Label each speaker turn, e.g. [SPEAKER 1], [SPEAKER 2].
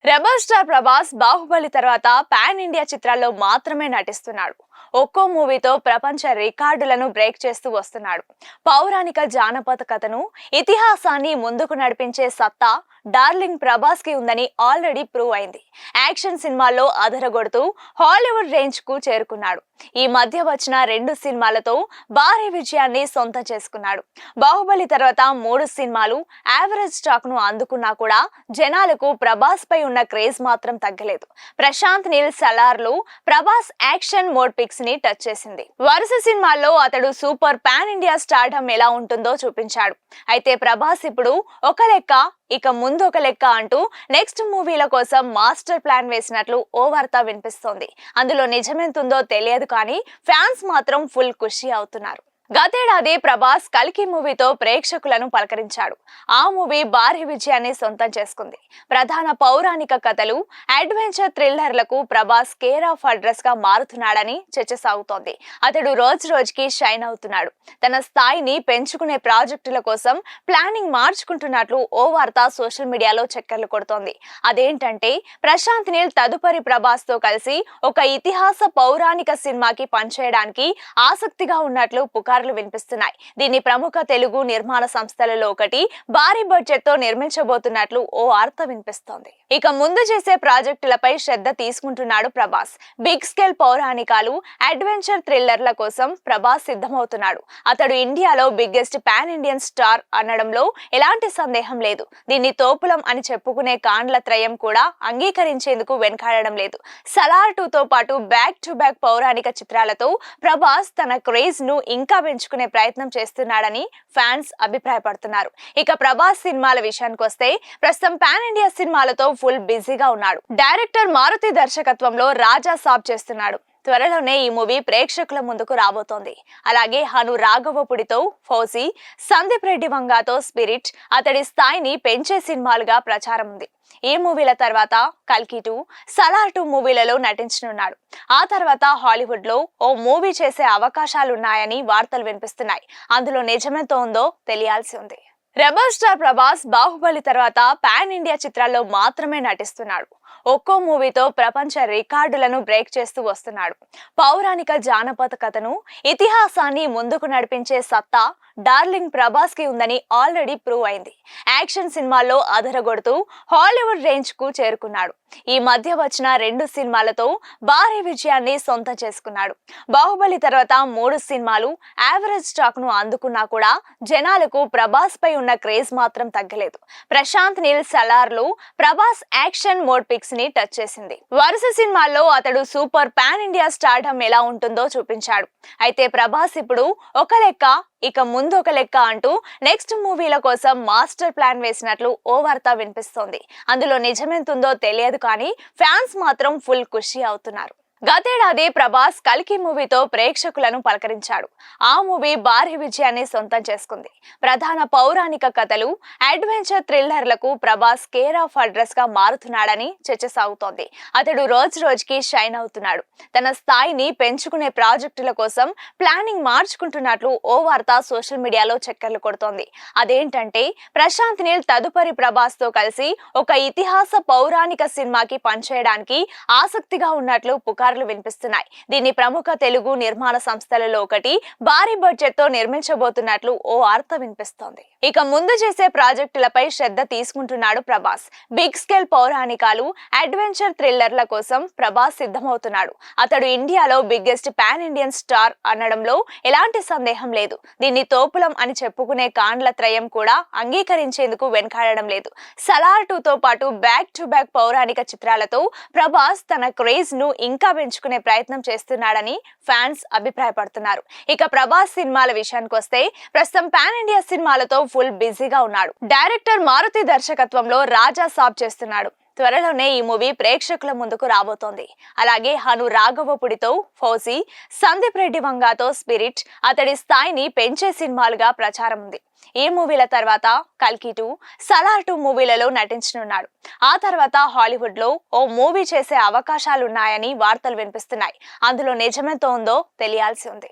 [SPEAKER 1] Rebel star Prabhas Baahubali తర్వాత pan India చిత్రాల్లో మాత్రమే నటిస్తున్నాడు. ఒక్కో మూవీతో ప్రపంచ రికార్డులను బ్రేక్ చేస్తూ వస్తున్నాడు. పౌరాణిక జానపద కథను, ఇతిహాసాన్ని ముందుకు నడిపించే సత్తా డార్లింగ్ ప్రభాస్ కి ఉందని ఆల్రెడీ ప్రూవ్ అయింది. యాక్షన్ సినిమాల్లో అదరగొడుతూ హాలీవుడ్ రేంజ్ కు చేరుకున్నాడు. ఈ మధ్య వచ్చిన 2 సినిమాలతో భారీ విజయాన్ని సొంతం చేసుకున్నాడు. బాహుబలి తర్వాత 3 సినిమాలు యావరేజ్ స్టాక్ ను అందుకున్నా కూడా జనాలకు ప్రభాస్ పై ఉన్న క్రేజ్ మాత్రం తగ్గలేదు. ప్రశాంత్ నీల్ సలార్లు ప్రభాస్ యాక్షన్ మోడ్ పిక్స్ ని టచ్ చేసింది. వరుస సినిమాల్లో అతడు సూపర్ పాన్ ఇండియా స్టార్డమ్ ఎలా ఉంటుందో చూపించాడు. అయితే ప్రభాస్ ఇప్పుడు ఒక లెక్క ఇక ముందు ఒక లెక్క అంటూ నెక్స్ట్ మూవీల కోసం మాస్టర్ ప్లాన్ వేసినట్లు ఓ వార్త వినిపిస్తోంది. అందులో నిజమెంతుందో తెలియదు కానీ ఫ్యాన్స్ మాత్రం ఫుల్ ఖుషి అవుతున్నారు. గతేడాది ప్రభాస్ కల్కి మూవీతో ప్రేక్షకులను పలకరించాడు. ఆ మూవీ భారీ విజయాన్ని సొంతం చేసుకుంది. ప్రధాన పౌరాణిక కథలు, అడ్వెంచర్ థ్రిల్లర్లకు ప్రభాస్ కేర్ ఆఫ్ అడ్రస్ గా మారుతున్నాడని చర్చ సాగుతోంది. అతడు రోజు రోజుకి షైన్ అవుతున్నాడు. తన స్థాయిని పెంచుకునే ప్రాజెక్టుల కోసం ప్లానింగ్ మార్చుకుంటున్నట్లు ఓ వార్త సోషల్ మీడియాలో చక్కర్లు కొడుతోంది. అదేంటంటే ప్రశాంత్ నీల్ తదుపరి ప్రభాస్ తో కలిసి ఒక ఇతిహాస పౌరాణిక సినిమాకి పనిచేయడానికి ఆసక్తిగా ఉన్నట్లు పుకార్లు వినిపిస్తున్నాయి. దీన్ని ప్రముఖ తెలుగు నిర్మాణ సంస్థలలో ఒకటి భారీ బడ్జెట్ తో నిర్మించబోతున్నట్లు ఓ వార్త వినిపిస్తోంది. ఇక ముందు చేసే ప్రాజెక్టులపై శ్రద్ధ తీసుకుంటున్నాడు ప్రభాస్. బిగ్ స్కేల్ పౌరాణికాలు, అడ్వెంచర్ థ్రిల్లర్ల కోసం ప్రభాస్ సిద్ధమవుతున్నాడు. అతడు ఇండియాలో బిగ్గెస్ట్ పాన్ ఇండియన్ స్టార్ అనడంలో ఎలాంటి సందేహం లేదు. దీన్ని తోపులం అని చెప్పుకునే కాండ్ల త్రయం కూడా అంగీకరించేందుకు వెనకాడడం లేదు. సలార్ 2తో పాటు బ్యాక్ టు బ్యాక్ పౌరాణిక చిత్రాలతో ప్రభాస్ తన క్రేజ్ ను ఇంకా పెంచుకునే ప్రయత్నం చేస్తున్నాడని ఫ్యాన్స్ అభిప్రాయపడుతున్నారు. ఇక ప్రభాస్ సినిమాల విషయానికి వస్తే ప్రస్తుతం పాన్ ఇండియా సినిమాలతో ఫుల్ బిజీగా ఉన్నాడు. డైరెక్టర్ మారుతి దర్శకత్వంలో రాజా సాబ్ చేస్తున్నాడు. త్వరలోనే ఈ మూవీ ప్రేక్షకుల ముందుకు రాబోతోంది. అలాగే హను రాఘవపుడితో ఫౌజీ, సందీప్ రెడ్డి వంగాతో స్పిరిట్ అతడి స్థాయిని పెంచే సినిమాలుగా ప్రచారం ఉంది. ఈ మూవీల తర్వాత కల్కి 2, సలార్ 2 మూవీలలో నటించనున్నాడు. ఆ తర్వాత హాలీవుడ్ లో ఓ మూవీ చేసే అవకాశాలున్నాయని వార్తలు వినిపిస్తున్నాయి. అందులో నిజమెంతో ఉందో తెలియాల్సి ఉంది. రెబల్ స్టార్ ప్రభాస్ బాహుబలి తర్వాత పాన్ ఇండియా చిత్రాల్లో మాత్రమే నటిస్తున్నాడు. ఒక్కో మూవీతో ప్రపంచ రికార్డులను బ్రేక్ చేస్తూ వస్తున్నాడు. పౌరాణిక జానపద కథను, ఇతిహాసాన్ని ముందుకు నడిపించే సత్తా డార్లింగ్ ప్రభాస్ కి ఉందని ఆల్రెడీ ప్రూవ్ అయింది. యాక్షన్ సినిమాల్లో అదరగొడుతూ హాలీవుడ్ రేంజ్ కు చేరుకున్నాడు. ఈ మధ్య వచ్చిన 2 సినిమాలతో భారీ విజయాన్ని సొంతం చేసుకున్నాడు. బాహుబలి తర్వాత 3 సినిమాలు యావరేజ్ స్టాక్ ను అందుకున్నా కూడా జనాలకు ప్రభాస్ పై ఉన్న క్రేజ్ మాత్రం తగ్గలేదు. ప్రశాంత్ నీల్ సలార్లు ప్రభాస్ యాక్షన్ మోడ్ పిక్స్ ని టచ్ చేసింది. వరుస సినిమాల్లో అతడు సూపర్ పాన్ ఇండియా స్టార్డమ్ ఎలా ఉంటుందో చూపించాడు. అయితే ప్రభాస్ ఇప్పుడు ఒక లెక్క ఇక ముందు ఒక లెక్క అంటూ నెక్స్ట్ మూవీల కోసం మాస్టర్ ప్లాన్ వేసినట్లు ఓ వార్త వినిపిస్తోంది. అందులో నిజమెంతుందో తెలియదు కానీ ఫ్యాన్స్ మాత్రం ఫుల్ ఖుషి అవుతున్నారు. గతేడాది ప్రభాస్ కల్కి మూవీతో ప్రేక్షకులను పలకరించాడు. ఆ మూవీ భారీ విజయాన్ని సొంతం చేసుకుంది. ప్రధాన పౌరాణిక కథలు, అడ్వెంచర్ థ్రిల్లర్లకు ప్రభాస్ కేర్ ఆఫ్ అడ్రస్ గా మారుతున్నాడని చర్చ సాగుతోంది. అతడు రోజు రోజుకి షైన్ అవుతున్నాడు. తన స్థాయిని పెంచుకునే ప్రాజెక్టుల కోసం ప్లానింగ్ మార్చుకుంటున్నట్లు ఓ వార్త సోషల్ మీడియాలో చక్కర్లు కొడుతోంది. అదేంటంటే ప్రశాంత్ నీల్ తదుపరి ప్రభాస్ తో కలిసి ఒక ఇతిహాస పౌరాణిక సినిమాకి పనిచేయడానికి ఆసక్తిగా ఉన్నట్లు పుకార్లు వినిపిస్తున్నాయి. దీన్ని ప్రముఖ తెలుగు నిర్మాణ సంస్థలలో ఒకటి భారీ బడ్జెట్ తో నిర్మించబోతున్నట్లు ఓ వార్త వినిపిస్తోంది. ఇక ముందు చేసే ప్రాజెక్టులపై శ్రద్ధ తీసుకుంటున్నాడు ప్రభాస్. బిగ్ స్కేల్ పౌరాణికాలు, అడ్వెంచర్ థ్రిల్లర్ల కోసం ప్రభాస్ సిద్ధమవుతున్నాడు. అతడు ఇండియాలో బిగ్గెస్ట్ పాన్ ఇండియన్ స్టార్ అనడంలో ఎలాంటి సందేహం లేదు. దీన్ని తోపులం అని చెప్పుకునే కాండ్ల త్రయం కూడా అంగీకరించేందుకు వెనకాడడం లేదు. సలార్ 2తో పాటు బ్యాక్ టు బ్యాక్ పౌరాణిక చిత్రాలతో ప్రభాస్ తన క్రేజ్ ను ఇంకా పెంచుకునే ప్రయత్నం చేస్తున్నాడని ఫ్యాన్స్ అభిప్రాయపడుతున్నారు. ఇక ప్రభాస్ సినిమాల విషయానికి వస్తే ప్రస్తుతం పాన్ ఇండియా సినిమాలతో ఫుల్ బిజీగా ఉన్నాడు. డైరెక్టర్ మారుతి దర్శకత్వంలో రాజా సాబ్ చేస్తున్నాడు. త్వరలోనే ఈ మూవీ ప్రేక్షకుల ముందుకు రాబోతోంది. అలాగే హను రాఘవపుడితో ఫౌజీ, సందీప్ రెడ్డి వంగాతో స్పిరిట్ అతడి స్థాయిని పెంచే సినిమాలుగా ప్రచారం ఉంది. ఈ మూవీల తర్వాత కల్కి 2, సలార్ 2 మూవీలలో నటించనున్నాడు. ఆ తర్వాత హాలీవుడ్ లో ఓ మూవీ చేసే అవకాశాలున్నాయని వార్తలు వినిపిస్తున్నాయి. అందులో నిజమెంతో ఉందో తెలియాల్సి ఉంది.